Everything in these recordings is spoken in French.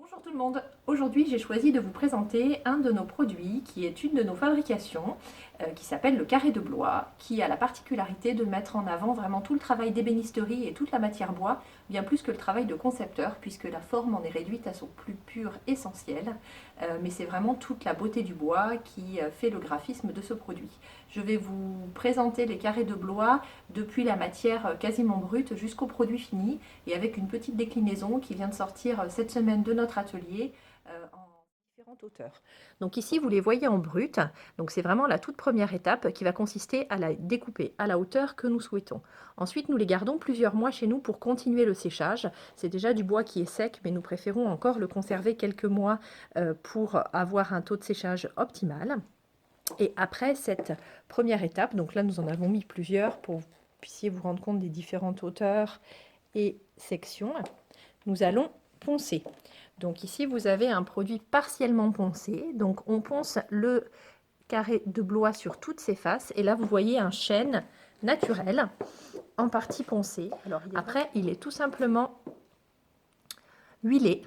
Bonjour tout le monde, aujourd'hui j'ai choisi de vous présenter un de nos produits qui est une de nos fabrications qui s'appelle le carré de Blois, qui a la particularité de mettre en avant vraiment tout le travail d'ébénisterie et toute la matière bois, bien plus que le travail de concepteur puisque la forme en est réduite à son plus pur essentiel, mais c'est vraiment toute la beauté du bois qui fait le graphisme de ce produit. Je vais vous présenter les carrés de Blois depuis la matière quasiment brute jusqu'au produit fini et avec une petite déclinaison qui vient de sortir cette semaine de notre atelier en différentes hauteurs. Donc ici, vous les voyez en brut. Donc c'est vraiment la toute première étape qui va consister à la découper à la hauteur que nous souhaitons. Ensuite, nous les gardons plusieurs mois chez nous pour continuer le séchage. C'est déjà du bois qui est sec, mais nous préférons encore le conserver quelques mois pour avoir un taux de séchage optimal. Et après cette première étape, donc là nous en avons mis plusieurs pour que vous puissiez vous rendre compte des différentes hauteurs et sections, nous allons poncer. Donc ici vous avez un produit partiellement poncé, donc on ponce le carré de Blois sur toutes ses faces et là vous voyez un chêne naturel en partie poncé. Alors, après il est tout simplement huilé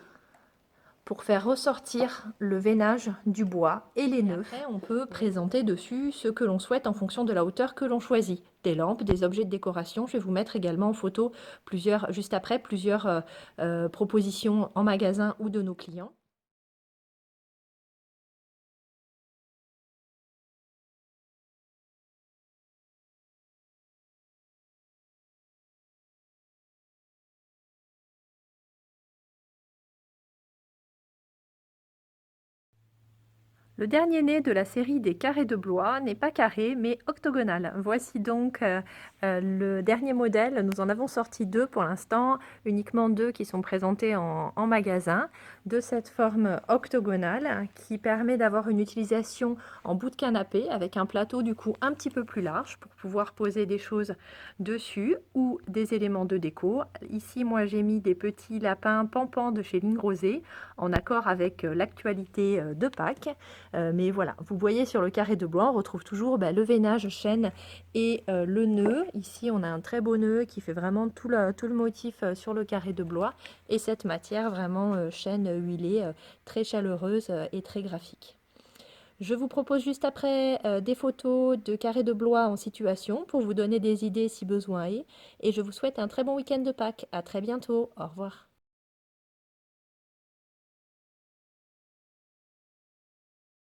pour faire ressortir le veinage du bois et les nœuds. Après, on peut présenter dessus ce que l'on souhaite en fonction de la hauteur que l'on choisit. Des lampes, des objets de décoration. Je vais vous mettre également en photo juste après plusieurs propositions en magasin ou de nos clients. Le dernier né de la série des carrés de Blois n'est pas carré mais octogonal. Voici donc le dernier modèle. Nous en avons sorti deux pour l'instant, uniquement deux qui sont présentés en magasin, de cette forme octogonale qui permet d'avoir une utilisation en bout de canapé avec un plateau du coup un petit peu plus large pour pouvoir poser des choses dessus ou des éléments de déco. Ici moi j'ai mis des petits lapins pampans de chez Ligne Rosée en accord avec l'actualité de Pâques. Mais voilà, vous voyez sur le carré de Blois, on retrouve toujours le veinage chêne et le nœud. Ici, on a un très beau nœud qui fait vraiment tout le motif sur le carré de Blois. Et cette matière vraiment chêne huilée, très chaleureuse et très graphique. Je vous propose juste après des photos de carré de Blois en situation pour vous donner des idées si besoin est. Et je vous souhaite un très bon week-end de Pâques. À très bientôt. Au revoir.